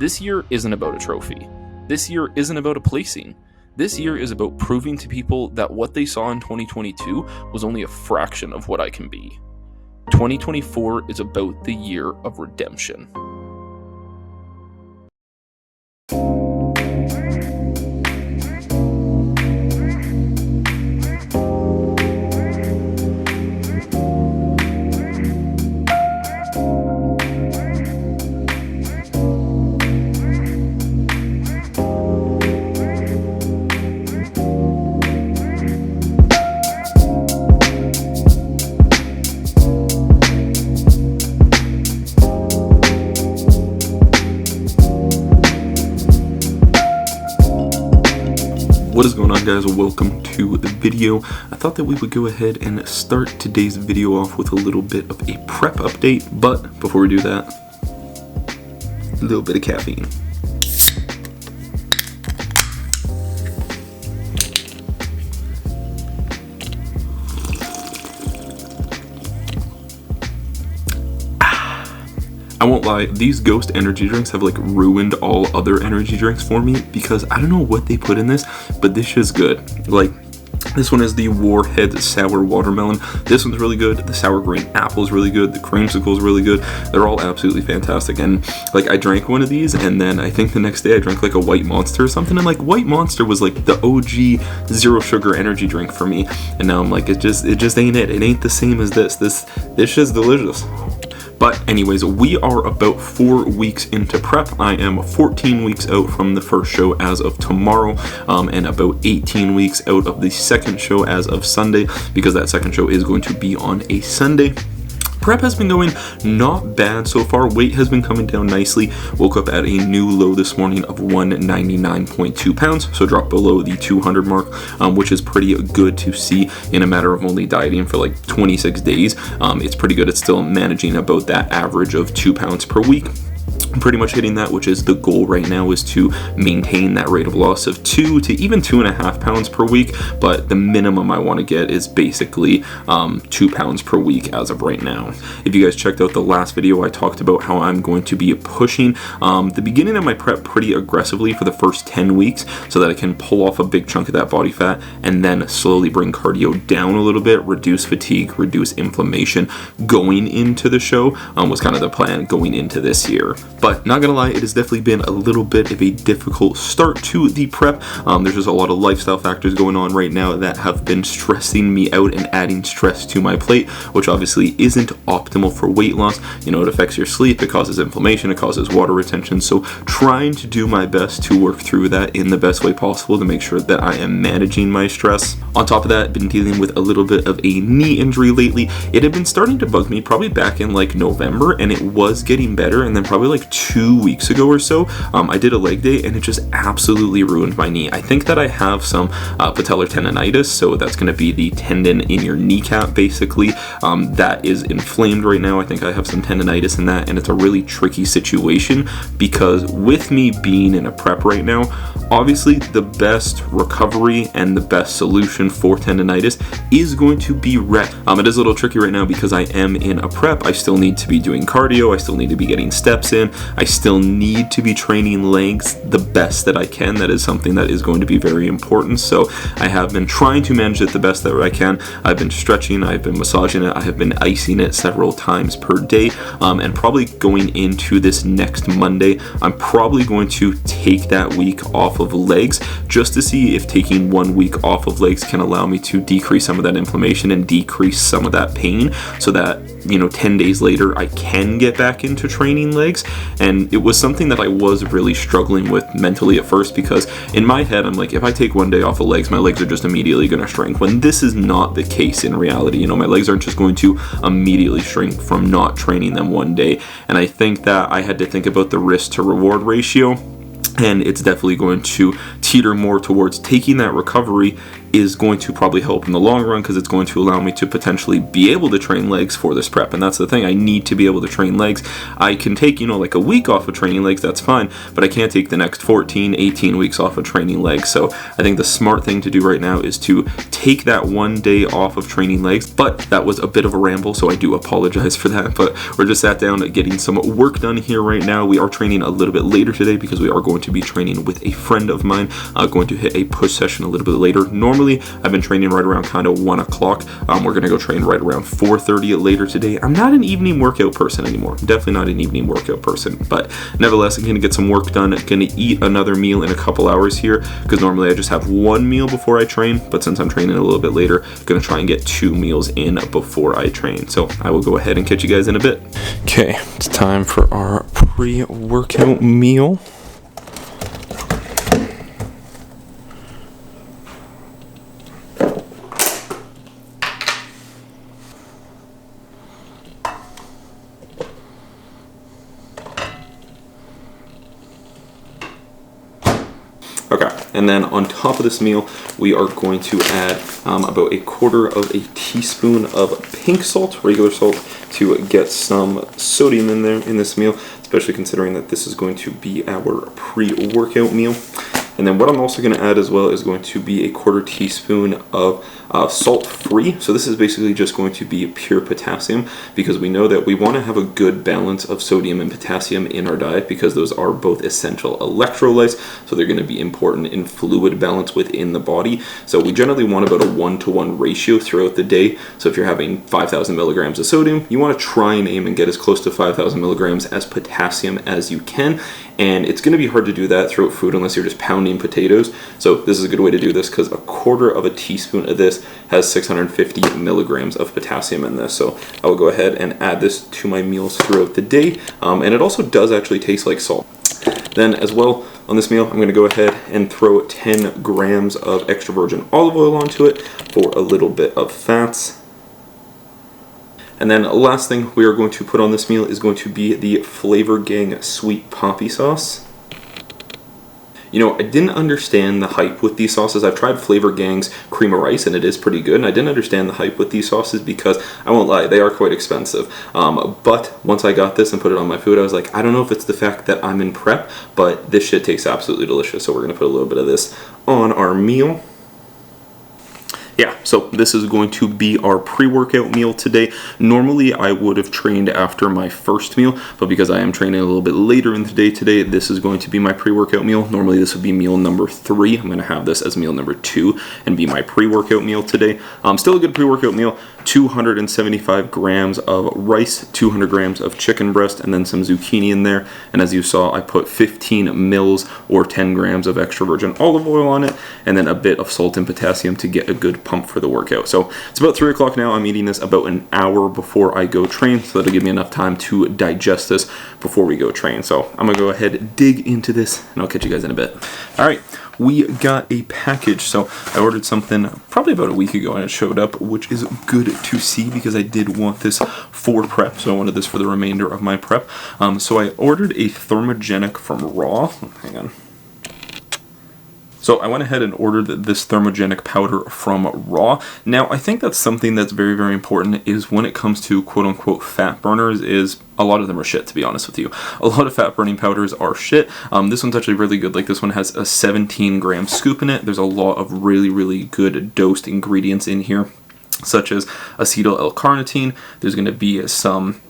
This year isn't about a trophy. This year isn't about a placing. This year is about proving to people that what they saw in 2022 was only a fraction of what I can be. 2024 is about the year of redemption. What is going on, guys? Welcome to the video. I thought that we would go ahead and start today's video off with a little bit of a prep update, but before we do that, a little bit of caffeine. I won't lie, these Ghost energy drinks have like ruined all other energy drinks for me because I don't know what they put in this, but this is good. Like, this one is the Warhead Sour Watermelon. This one's really good. The Sour Green Apple is really good. The Creamsicle is really good. They're all absolutely fantastic. And like, I drank one of these, and then I think the next day I drank like a White Monster or something. And like, White Monster was like the OG zero sugar energy drink for me. And now I'm like, it just ain't it. It ain't the same as this. This is delicious. But anyways, we are about 4 weeks into prep. I am 14 weeks out from the first show as of tomorrow, and about 18 weeks out of the second show as of Sunday, because that second show is going to be on a Sunday. Prep has been going not bad so far. Weight has been coming down nicely. Woke up at a new low this morning of 199.2 pounds, so dropped below the 200 mark, which is pretty good to see in a matter of only dieting for like 26 days. It's pretty good. It's still managing about that average of 2 pounds per week. Pretty much hitting that, which is the goal right now, is to maintain that rate of loss of 2 to even 2.5 pounds per week. But the minimum I want to get is basically 2 pounds per week as of right now. If you guys checked out the last video, I talked about how I'm going to be pushing the beginning of my prep pretty aggressively for the first 10 weeks so that I can pull off a big chunk of that body fat and then slowly bring cardio down a little bit, reduce fatigue, reduce inflammation going into the show. Was kind of the plan going into this year. But not gonna lie, it has definitely been a little bit of a difficult start to the prep. There's just a lot of lifestyle factors going on right now that have been stressing me out and adding stress to my plate, which obviously isn't optimal for weight loss. You know, it affects your sleep, it causes inflammation, it causes water retention. So trying to do my best to work through that in the best way possible to make sure that I am managing my stress. On top of that, I've been dealing with a little bit of a knee injury lately. It had been starting to bug me probably back in like November, and it was getting better, and then probably like 2 weeks ago or so, I did a leg day and it just absolutely ruined my knee. I think that I have some patellar tendonitis, so that's going to be the tendon in your kneecap basically that is inflamed right now. I think I have some tendonitis in that, and it's a really tricky situation because with me being in a prep right now, obviously the best recovery and the best solution for tendonitis is going to be rest. It is a little tricky right now because I am in a prep. I still need to be doing cardio, I still need to be getting steps in, I still need to be training legs the best that I can. That is something that is going to be very important. So I have been trying to manage it the best that I can. I've been stretching, I've been massaging it, I have been icing it several times per day, and probably going into this next Monday, I'm probably going to take that week off of legs just to see if taking 1 week off of legs can allow me to decrease some of that inflammation and decrease some of that pain so that, you know, 10 days later I can get back into training legs. And it was something that I was really struggling with mentally at first, because in my head I'm like, if I take 1 day off of legs, my legs are just immediately going to shrink, when this is not the case in reality. You know, my legs aren't just going to immediately shrink from not training them 1 day. And I think that I had to think about the risk to reward ratio, and it's definitely going to teeter more towards taking that recovery is going to probably help in the long run, because it's going to allow me to potentially be able to train legs for this prep. And that's the thing, I need to be able to train legs. I can take, like a week off of training legs, that's fine, but I can't take the next 14, 18 weeks off of training legs. So I think the smart thing to do right now is to take that one day off of training legs. But that was a bit of a ramble, so I do apologize for that. But we're just sat down getting some work done here right now. We are training a little bit later today because we are going to be training with a friend of mine, going to hit a push session a little bit later. Normally I've been training right around kind of 1 o'clock. We're gonna go train right around 4:30 later today. I'm not an evening workout person anymore, definitely not an evening workout person, but nevertheless I'm gonna get some work done. Gonna eat another meal in a couple hours here, because normally I just have one meal before I train, but since I'm training a little bit later, I'm gonna try and get 2 meals in before I train. So I will go ahead and catch you guys in a bit. Okay, it's time for our pre-workout meal. Okay, and then on top of this meal, we are going to add about 1/4 of a teaspoon of pink salt, regular salt, to get some sodium in there in this meal, especially considering that this is going to be our pre-workout meal. And then what I'm also going to add as well is going to be 1/4 teaspoon of salt-free. So this is basically just going to be pure potassium, because we know that we want to have a good balance of sodium and potassium in our diet, because those are both essential electrolytes. So they're going to be important in fluid balance within the body. So we generally want about a 1-to-1 ratio throughout the day. So if you're having 5,000 milligrams of sodium, you want to try and aim and get as close to 5,000 milligrams as potassium as you can. And it's going to be hard to do that throughout food unless you're just pounding potatoes. So this is a good way to do this, because 1/4 of a teaspoon of this has 650 milligrams of potassium in this. So I will go ahead and add this to my meals throughout the day. And it also does actually taste like salt. Then as well, on this meal, I'm going to go ahead and throw 10 grams of extra virgin olive oil onto it for a little bit of fats. And then last thing we are going to put on this meal is going to be the Flavor Gang Sweet Poppy Sauce. I didn't understand the hype with these sauces. I've tried Flavor Gang's cream of rice, and it is pretty good. And I didn't understand the hype with these sauces because, I won't lie, they are quite expensive. But once I got this and put it on my food, I was like, I don't know if it's the fact that I'm in prep, but this shit tastes absolutely delicious. So we're going to put a little bit of this on our meal. Yeah, so this is going to be our pre-workout meal today. Normally, I would have trained after my first meal, but because I am training a little bit later in the day today, this is going to be my pre-workout meal. Normally, this would be meal number 3. I'm going to have this as meal number 2 and be my pre-workout meal today. Still a good pre-workout meal. 275 grams of rice, 200 grams of chicken breast, and then some zucchini in there. And as you saw, I put 15 mils or 10 grams of extra virgin olive oil on it, and then a bit of salt and potassium to get a good pump for the workout. So it's about 3 o'clock now. I'm eating this about an hour before I go train, so that'll give me enough time to digest this before we go train. So I'm gonna go ahead and dig into this, and I'll catch you guys in a bit. All right. We got a package. So I ordered something probably about a week ago and it showed up, which is good to see because I did want this for prep. So I wanted this for the remainder of my prep. So I ordered a thermogenic from Raw. Hang on. So I went ahead and ordered this thermogenic powder from Raw. Now, I think that's something that's very, very important is when it comes to quote-unquote fat burners is a lot of them are shit, to be honest with you. A lot of fat burning powders are shit. This one's actually really good. Like this one has a 17-gram scoop in it. There's a lot of really, really good dosed ingredients in here, such as acetyl L-carnitine. There's going to be some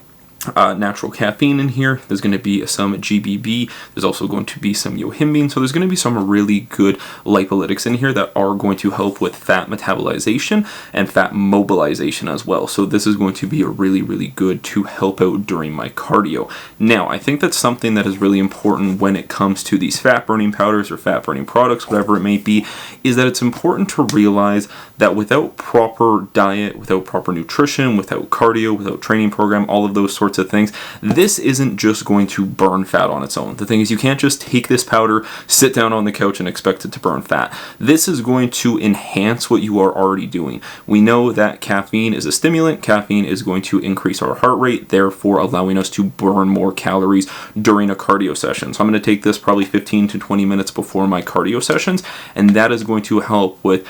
natural caffeine in here. There's going to be some GBB. There's also going to be some yohimbine. So there's going to be some really good lipolytics in here that are going to help with fat metabolization and fat mobilization as well. So this is going to be a really, really good to help out during my cardio. Now, I think that's something that is really important when it comes to these fat burning powders or fat burning products, whatever it may be, is that it's important to realize that without proper diet, without proper nutrition, without cardio, without training program, all of those sorts sorts of things. This isn't just going to burn fat on its own. The thing is, you can't just take this powder, sit down on the couch, and expect it to burn fat. This is going to enhance what you are already doing. We know that caffeine is a stimulant. Caffeine is going to increase our heart rate, therefore allowing us to burn more calories during a cardio session. So I'm going to take this probably 15 to 20 minutes before my cardio sessions, and that is going to help with,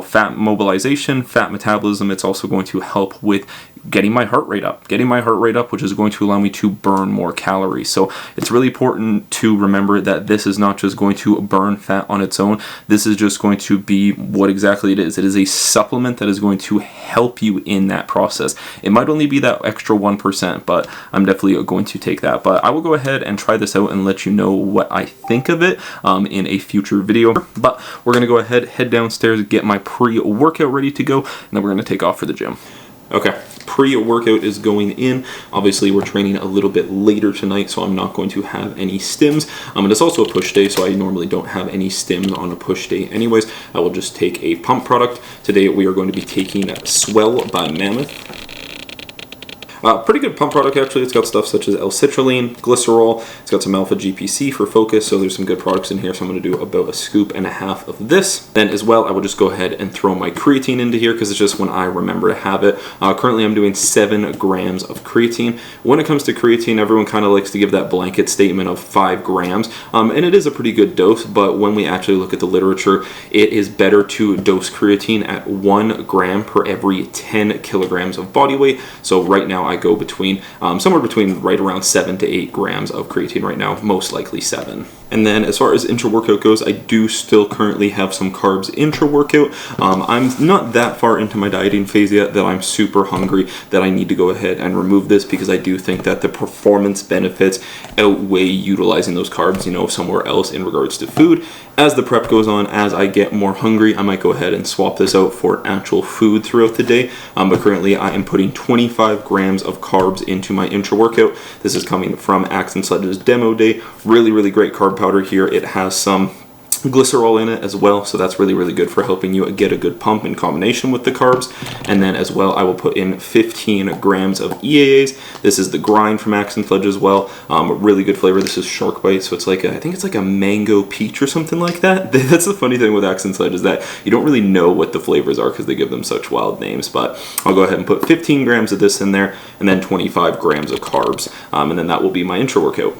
fat mobilization, fat metabolism. It's also going to help with getting my heart rate up, which is going to allow me to burn more calories. So it's really important to remember that this is not just going to burn fat on its own. This is just going to be what exactly it is. It is a supplement that is going to help you in that process. It might only be that extra 1%, but I'm definitely going to take that. But I will go ahead and try this out and let you know what I think of it in a future video. But we're going to go ahead, head downstairs, get my pre-workout ready to go, and then we're going to take off for the gym. Okay, pre-workout is going in. Obviously, we're training a little bit later tonight, so I'm not going to have any stims. And it's also a push day, so I normally don't have any stims on a push day anyways. I will just take a pump product. Today, we are going to be taking Swell by Mammoth. Pretty good pump product, actually. It's got stuff such as L-citrulline, glycerol. It's got some alpha GPC for focus, so there's some good products in here. So I'm going to do about a scoop and a half of this. Then as well, I will just go ahead and throw my creatine into here because it's just when I remember to have it. Currently, I'm doing 7 grams of creatine. When it comes to creatine, everyone kind of likes to give that blanket statement of 5 grams, and it is a pretty good dose, but when we actually look at the literature, it is better to dose creatine at 1 gram per every 10 kilograms of body weight. So right now, I go between somewhere between right around 7 to 8 grams of creatine right now, most likely 7. And then as far as intra-workout goes, I do still currently have some carbs intra-workout. I'm not that far into my dieting phase yet that I'm super hungry that I need to go ahead and remove this, because I do think that the performance benefits outweigh utilizing those carbs, somewhere else in regards to food. As the prep goes on, as I get more hungry, I might go ahead and swap this out for actual food throughout the day. But currently I am putting 25 grams of carbs into my intra-workout. This is coming from Axe and Sledge's demo day. Really, really great carb powder here. It has some glycerol in it as well, so that's really, really good for helping you get a good pump in combination with the carbs. And then as well, I will put in 15 grams of EAAs. This is the grind from Axe and Sledge as well. Really good flavor. This is shark bite, so it's like I think it's like a mango peach or something like that. That's the funny thing with Axe and Sledge, is that you don't really know what the flavors are because they give them such wild names. But I'll go ahead and put 15 grams of this in there, and then 25 grams of carbs, and then that will be my intra workout.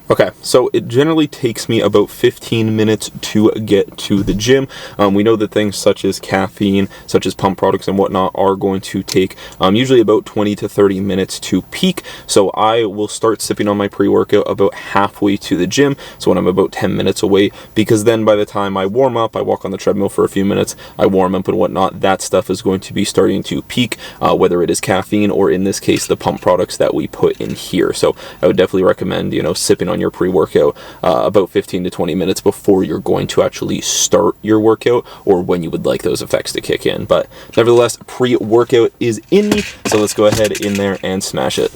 Okay, so it generally takes me about 15 minutes to get to the gym. We know that things such as caffeine, such as pump products and whatnot, are going to take usually about 20 to 30 minutes to peak. So I will start sipping on my pre-workout about halfway to the gym, so when I'm about 10 minutes away, because then by the time I warm up, I walk on the treadmill for a few minutes, I warm up and whatnot, that stuff is going to be starting to peak, whether it is caffeine or in this case, the pump products that we put in here. So I would definitely recommend, sipping on your pre-workout about 15 to 20 minutes before you're going to actually start your workout, or when you would like those effects to kick in. But nevertheless, pre-workout is in me, so let's go ahead in there and smash it.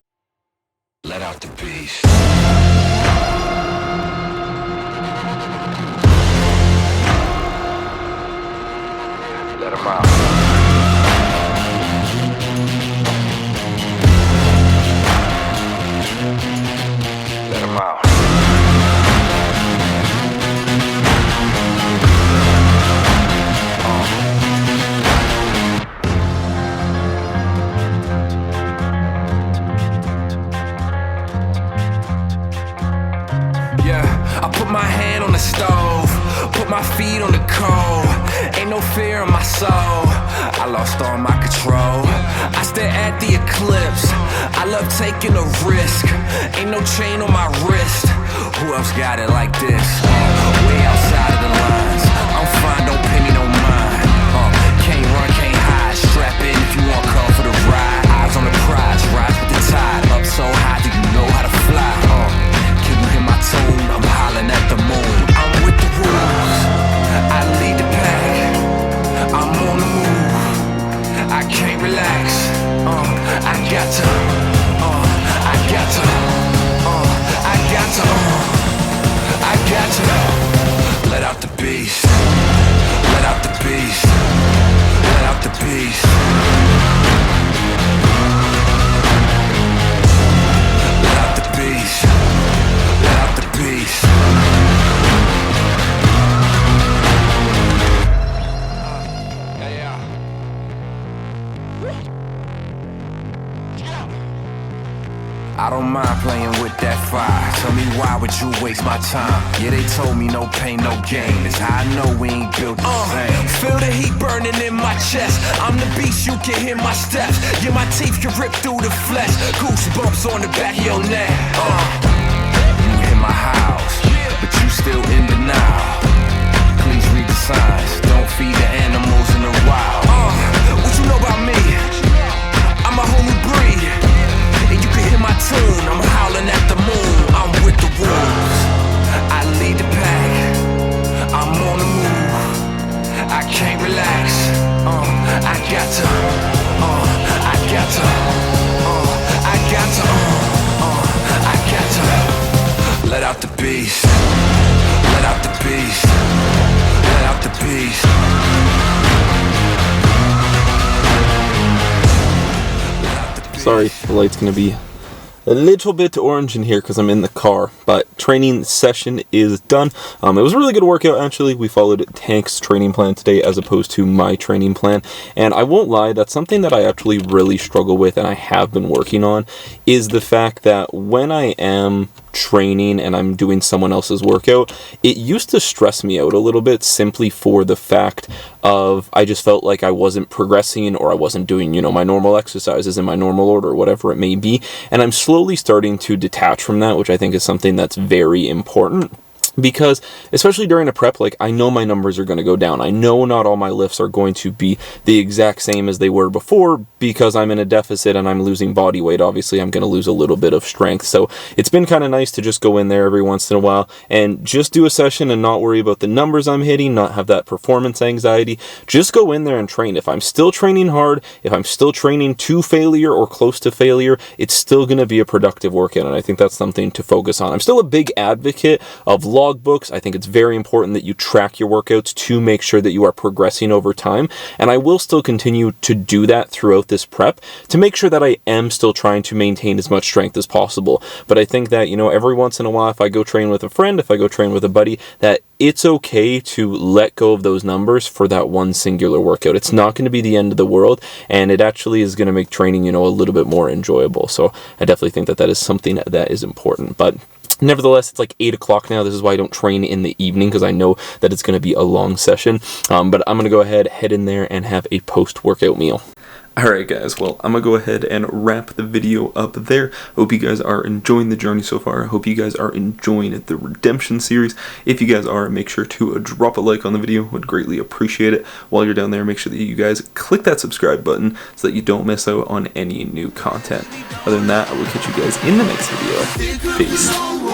Let out the beast. Let him out. Let him out. I put my hand on the stove, put my feet on the cold. Ain't no fear in my soul, I lost all my control. I stare at the eclipse, I love taking a risk. Ain't no chain on my wrist, who else got it like this? Way outside of the lines, I'm fine, don't pay me no mind. Can't run, can't hide, strap in if you want, come for the ride. Eyes on the prize, rise with the tide. Up so high, do you know how to fly? Can you hear my tune? I'm hollering at the moon. I'm with the wolves, I lead the pack, I'm on the move, I can't relax. I got to, I got to, I got to, I got to let out the beat. I don't mind playing with that fire. Tell me why would you waste my time? Yeah, they told me no pain, no gain. That's how I know we ain't built the same. Feel the heat burning in my chest. I'm the beast, you can hear my steps. Yeah, my teeth can rip through the flesh. Goosebumps on the back of your neck. You hit my house, but you still in denial. Please read the signs. Don't feed the animals in the wild. What you know about me? I'm a whole new breed. And you can hear my tune, I'm howling at the moon. I'm with the wolves, I lead the pack. I'm on the move, I can't relax. I got to, I got to, I got to, I got to. Let out the beast, let out the beast, let out the beast. Sorry, the light's going to be a little bit orange in here because I'm in the car, but training session is done. It was a really good workout, actually. We followed Tank's training plan today as opposed to my training plan, and I won't lie, that's something that I actually really struggle with and I have been working on, is the fact that when I am training and I'm doing someone else's workout, it used to stress me out a little bit simply for the fact of I just felt like I wasn't progressing or I wasn't doing, my normal exercises in my normal order, whatever it may be. And I'm slowly starting to detach from that, which I think is something that's very important. Because especially during a prep, like I know my numbers are going to go down. I know not all my lifts are going to be the exact same as they were before because I'm in a deficit and I'm losing body weight. Obviously, I'm going to lose a little bit of strength. So it's been kind of nice to just go in there every once in a while and just do a session and not worry about the numbers I'm hitting, not have that performance anxiety. Just go in there and train. If I'm still training hard, if I'm still training to failure or close to failure, it's still going to be a productive workout. And I think that's something to focus on. I'm still a big advocate of logbooks. I think it's very important that you track your workouts to make sure that you are progressing over time. And I will still continue to do that throughout this prep to make sure that I am still trying to maintain as much strength as possible. But I think that, every once in a while, if I go train with a friend, if I go train with a buddy, that it's okay to let go of those numbers for that one singular workout. It's not going to be the end of the world, and it actually is going to make training, a little bit more enjoyable. So I definitely think that that is something that is important. But nevertheless, it's like 8 o'clock now. This is why I don't train in the evening, because I know that it's going to be a long session. But I'm going to go ahead, head in there, and have a post-workout meal. Alright guys, well, I'm going to go ahead and wrap the video up there. Hope you guys are enjoying the journey so far. I hope you guys are enjoying the Redemption series. If you guys are, make sure to drop a like on the video. Would greatly appreciate it. While you're down there, make sure that you guys click that subscribe button so that you don't miss out on any new content. Other than that, I will catch you guys in the next video. Peace.